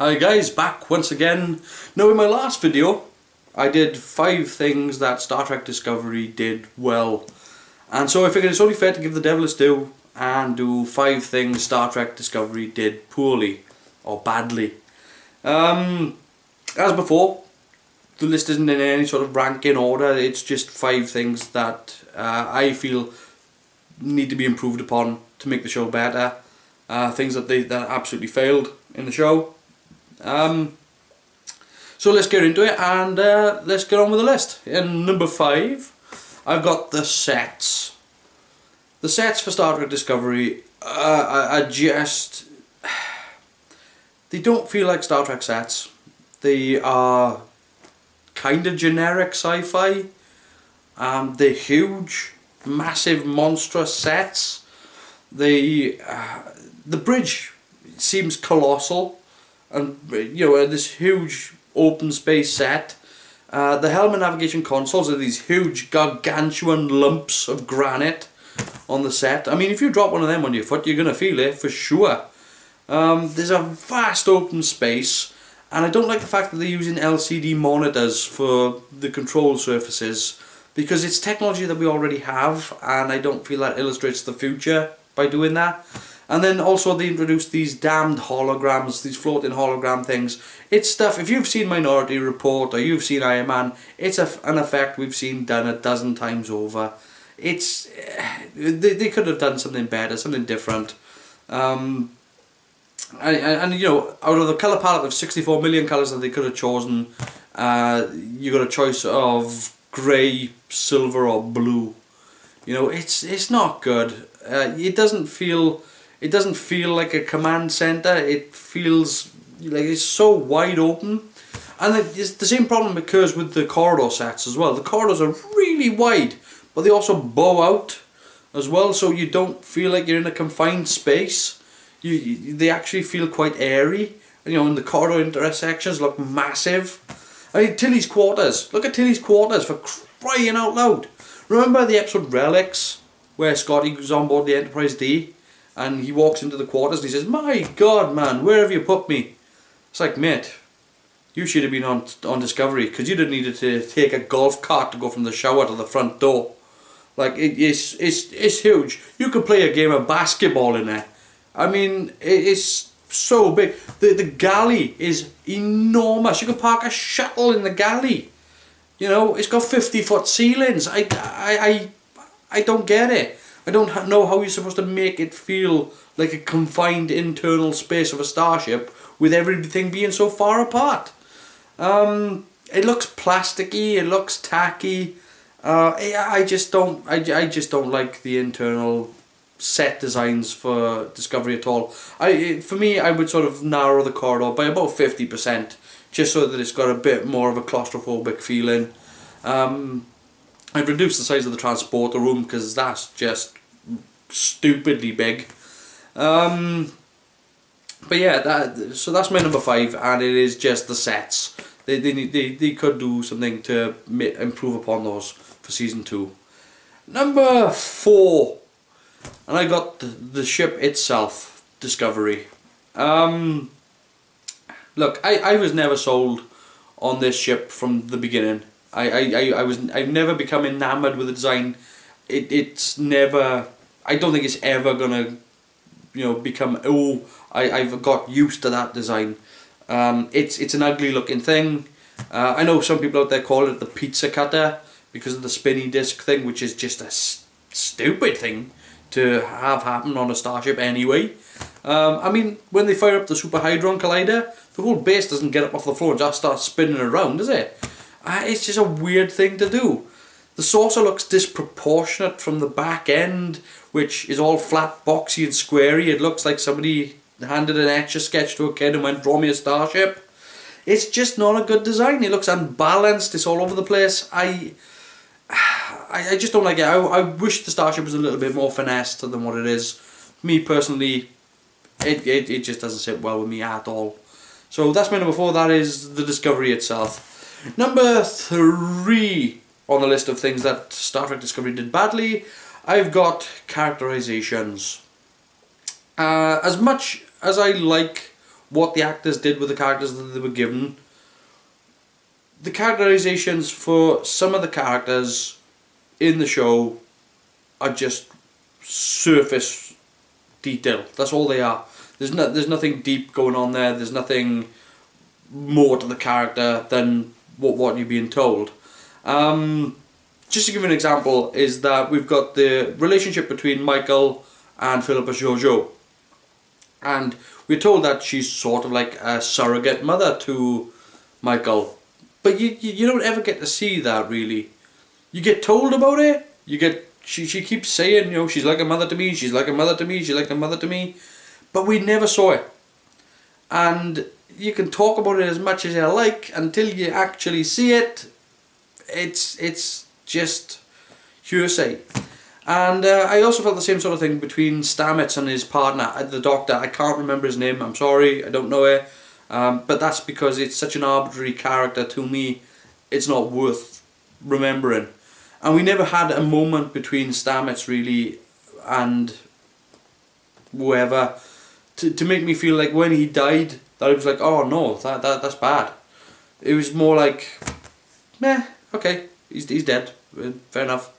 Hi guys, back once again. Now in my last video I did 5 things that Star Trek Discovery did well, and so I figured it's only fair to give the devil its due and do 5 things Star Trek Discovery did poorly or badly. As before, the list isn't in any sort of ranking order, it's just 5 things that I feel need to be improved upon to make the show better. Things that absolutely failed in the show. So let's get into it and let's get on with the list. In number 5, I've got the sets. The sets for Star Trek Discovery are just... they don't feel like Star Trek sets. They are kind of generic sci-fi. They're huge, massive, monstrous sets. The bridge seems colossal. And this huge open space set. The helmet navigation consoles are these huge gargantuan lumps of granite on the set. I mean, if you drop one of them on your foot, you're gonna feel it for sure. There's a vast open space, and I don't like the fact that they're using LCD monitors for the control surfaces, because it's technology that we already have, and I don't feel that illustrates the future by doing that. And then also they introduced these damned holograms, these floating hologram things. It's stuff, if you've seen Minority Report or you've seen Iron Man, it's an effect we've seen done a dozen times over. It's, they could have done something better, something different. And out of the colour palette of 64 million colours that they could have chosen, you got a choice of grey, silver or blue. It's not good. It doesn't feel like a command center. It feels like it's so wide open, and it's the same problem occurs with the corridor sets as well. The corridors are really wide, but they also bow out as well, so you don't feel like you're in a confined space. They actually feel quite airy, and the corridor intersections look massive. I mean, Tilly's quarters. Look at Tilly's quarters, for crying out loud. Remember the episode Relics, where Scotty goes on board the Enterprise D? And he walks into the quarters and he says, "My God, man, where have you put me?" It's like, mate, you should have been on Discovery, because you'd have needed to take a golf cart to go from the shower to the front door. Like, it's huge. You could play a game of basketball in there. I mean, it's so big. The galley is enormous. You could park a shuttle in the galley. It's got 50-foot ceilings. I don't get it. I don't know how you're supposed to make it feel like a confined internal space of a starship with everything being so far apart. It looks plasticky. It looks tacky. I just don't like the internal set designs for Discovery at all. For me, I would sort of narrow the corridor by about 50%, just so that it's got a bit more of a claustrophobic feeling. I've reduced the size of the transporter room because that's just stupidly big. But yeah, so that's my number 5, and it is just the sets. They could do something to improve upon those for season 2. Number 4, and I got the ship itself, Discovery. Look, I was never sold on this ship from the beginning. I've never become enamored with the design. It's never. I don't think it's ever gonna, become. Oh, I've got used to that design. It's an ugly looking thing. I know some people out there call it the pizza cutter because of the spinny disc thing, which is just a stupid thing to have happen on a starship anyway. I mean, when they fire up the Super Hadron Collider, the whole base doesn't get up off the floor and just start spinning around, does it? It's just a weird thing to do. The saucer looks disproportionate from the back end, which is all flat, boxy and squarey. It looks like somebody handed an Etch-a-Sketch to a kid and went, "Draw me a starship." It's just not a good design. It looks unbalanced. It's all over the place. I just don't like it. I wish the starship was a little bit more finessed than what it is. Me personally, it just doesn't sit well with me at all. So that's my number 4. That is the Discovery itself. Number 3 on the list of things that Star Trek Discovery did badly, I've got characterizations. As much as I like what the actors did with the characters that they were given. The characterizations for some of the characters in the show are just surface detail. That's all they are. There's nothing deep going on there. There's nothing more to the character than what you're being told. Just to give you an example, is that we've got the relationship between Michael and Philippa Jojo, and we're told that she's sort of like a surrogate mother to Michael, but you don't ever get to see that really. You get told about it. She keeps saying, you know, she's like a mother to me, she's like a mother to me, she's like a mother to me, but we never saw it. And you can talk about it as much as you like, until you actually see it, it's just hearsay. And I also felt the same sort of thing between Stamets and his partner, the doctor. I can't remember his name, I'm sorry, I don't know it. But that's because it's such an arbitrary character to me, it's not worth remembering. And we never had a moment between Stamets really and whoever to make me feel like when he died that it was like, oh no, that's bad. It was more like, meh, okay, he's dead, fair enough.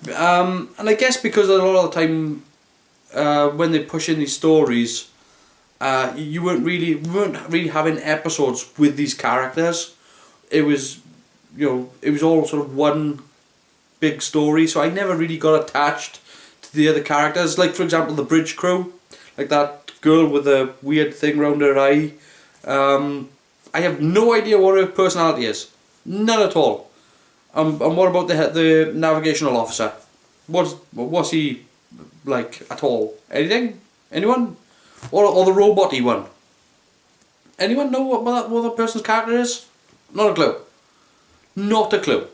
And I guess because a lot of the time when they push in these stories, we weren't really having episodes with these characters. It was, you know, it was all sort of one big story, so I never really got attached to the other characters. Like for example, the bridge crew, like that girl with the weird thing round her eye. I have no idea what her personality is, none at all. And what about the navigational officer? What's he like at all? Anything? Anyone? Or the robot-y one? Anyone know what the person's character is? Not a clue. Not a clue.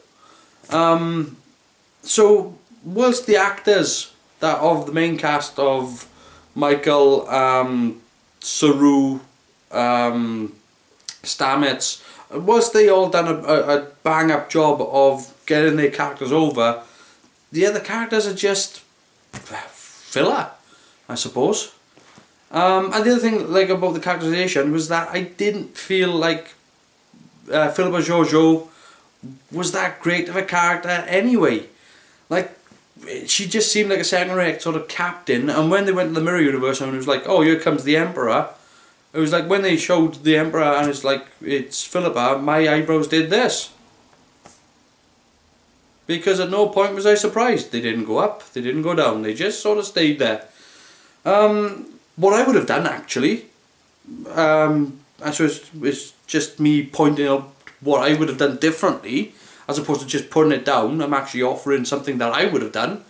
So whilst the actors that of the main cast of Michael, Saru, Stamets, whilst they all done a bang up job of getting their characters over, the other characters are just filler, I suppose. And the other thing like about the characterization was that I didn't feel like Philippa Jojo was that great of a character anyway. Like, she just seemed like a second-rate sort of captain, and when they went to the Mirror Universe and it was like, oh, here comes the Emperor, it was like when they showed the Emperor and it's like, it's Philippa, my eyebrows did this. Because at no point was I surprised. They didn't go up, they didn't go down, they just sort of stayed there. What I would have done actually, and so it's just me pointing out what I would have done differently, as opposed to just putting it down. I'm actually offering something that I would have done,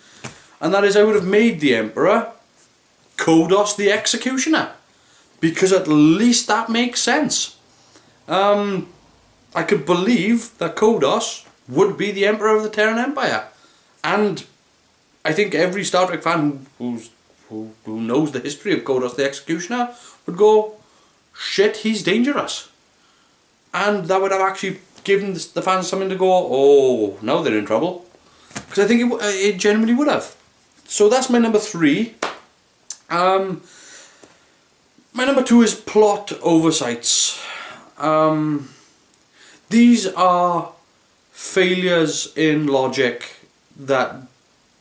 and that is I would have made the Emperor Kodos the Executioner, because at least that makes sense. I could believe that Kodos would be the Emperor of the Terran Empire, and I think every Star Trek fan who knows the history of Kodos the Executioner would go, shit, he's dangerous. And that would have actually given the fans something to go, oh, now they're in trouble. Because I think it genuinely would have. So that's my number 3. My number 2 is plot oversights. These are failures in logic that,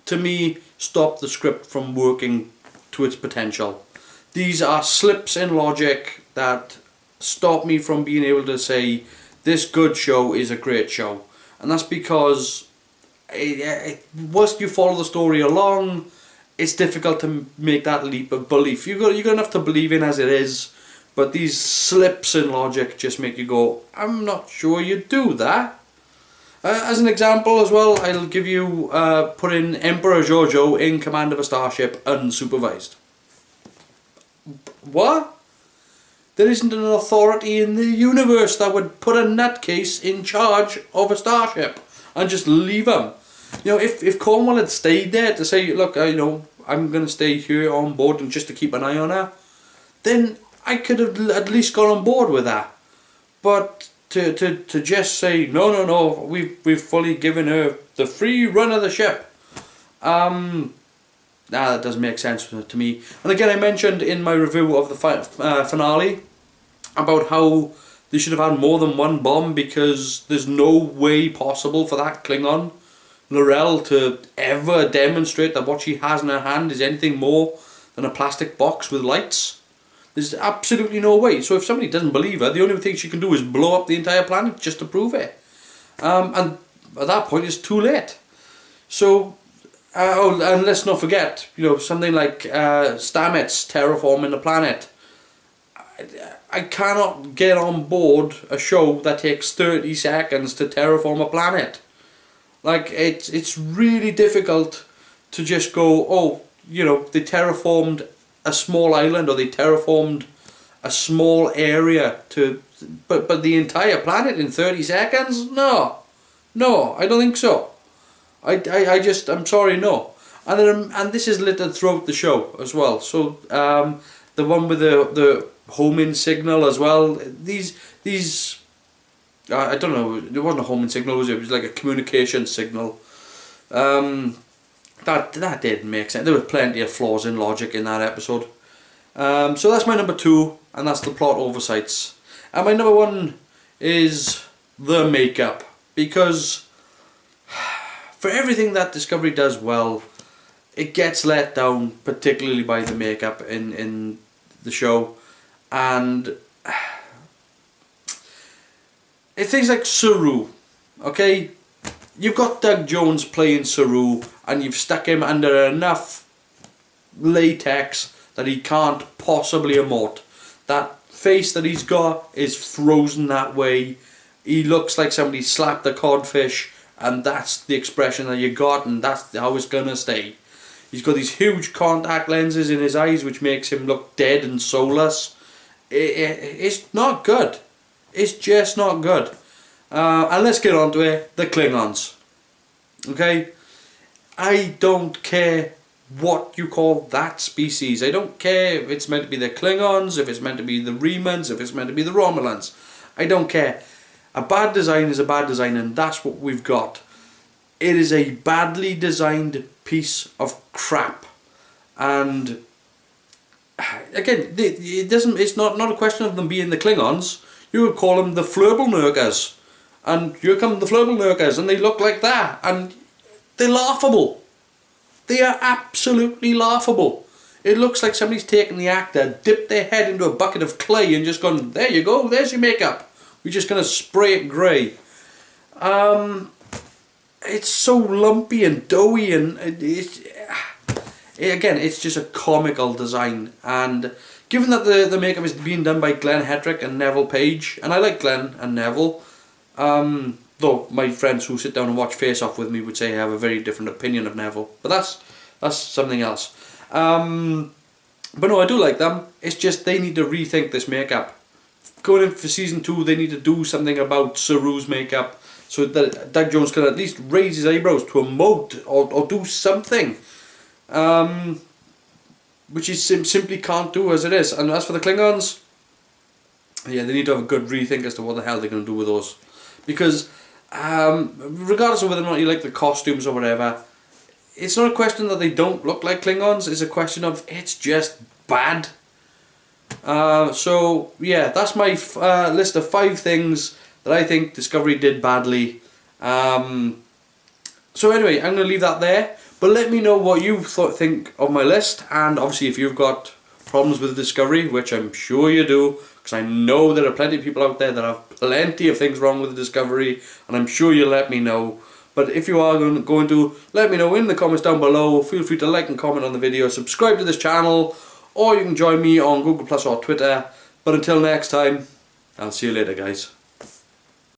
to me, stop the script from working to its potential. These are slips in logic that stop me from being able to say this good show is a great show. And that's because once you follow the story along, it's difficult to make that leap of belief. You got enough to believe in as it is, but these slips in logic just make you go, I'm not sure you do that. As an example as well, I'll give you putting Emperor Jojo in command of a starship unsupervised. What? There isn't an authority in the universe that would put a nutcase in charge of a starship and just leave him. You know, if Cornwall had stayed there to say, look, you know, I'm going to stay here on board and just to keep an eye on her, then I could have at least gone on board with that. But to just say, no, we've fully given her the free run of the ship, that doesn't make sense to me. And again, I mentioned in my review of the finale about how they should have had more than one bomb because there's no way possible for that Klingon, L'Rell, to ever demonstrate that what she has in her hand is anything more than a plastic box with lights. There's absolutely no way. So if somebody doesn't believe her, the only thing she can do is blow up the entire planet just to prove it. And at that point it's too late. So, and let's not forget, something like Stamets terraforming the planet. I cannot get on board a show that takes 30 seconds to terraform a planet. Like, it's really difficult to just go, oh, they terraformed a small island, or they terraformed a small area but the entire planet in 30 seconds? No, I don't think so. I'm sorry, no. And this is littered throughout the show as well. So the one with the homing signal as well. These I don't know. It wasn't a homing signal, was it? It was like a communication signal. That didn't make sense. There were plenty of flaws in logic in that episode. So that's my number 2, and that's the plot oversights. And my number 1 is the makeup, because for everything that Discovery does well, it gets let down, particularly by the makeup in the show. And it's things like Saru, okay? You've got Doug Jones playing Saru, and you've stuck him under enough latex that he can't possibly emote. That face that he's got is frozen that way. He looks like somebody slapped a codfish, and that's the expression that you got, and that's how it's gonna stay. He's got these huge contact lenses in his eyes, which makes him look dead and soulless. It's not good. It's just not good. And let's get on to it. The Klingons. Okay? I don't care what you call that species. I don't care if it's meant to be the Klingons, if it's meant to be the Remans, if it's meant to be the Romulans. I don't care. A bad design is a bad design, and that's what we've got. It is a badly designed piece of crap. And again, it's not a question of them being the Klingons. You would call them the Flurblnurkers. And here come the Flurblnurkers, and they look like that, and they're laughable. They are absolutely laughable. It looks like somebody's taken the actor, dipped their head into a bucket of clay, and just gone, there you go, there's your makeup. We're just going to spray it grey. It's so lumpy and doughy, and it's just a comical design. And given that the makeup is being done by Glenn Hedrick and Neville Page, and I like Glenn and Neville, though my friends who sit down and watch Face Off with me would say I have a very different opinion of Neville, but that's something else. But no, I do like them. It's just they need to rethink this makeup. Going in for season 2, they need to do something about Saru's makeup so that Doug Jones can at least raise his eyebrows to emote or do something, which he simply can't do as it is. And as for the Klingons, yeah, they need to have a good rethink as to what the hell they're going to do with those. Because regardless of whether or not you like the costumes or whatever, it's not a question that they don't look like Klingons, it's a question of it's just bad. So yeah, that's my list of 5 things that I think Discovery did badly. So anyway, I'm going to leave that there, but let me know what you think of my list, and obviously if you've got problems with Discovery, which I'm sure you do, because I know there are plenty of people out there that have plenty of things wrong with the Discovery, and I'm sure you'll let me know. But if you are going to, let me know in the comments down below. Feel free to like and comment on the video, subscribe to this channel, or you can join me on Google Plus or Twitter. But until next time, I'll see you later, guys.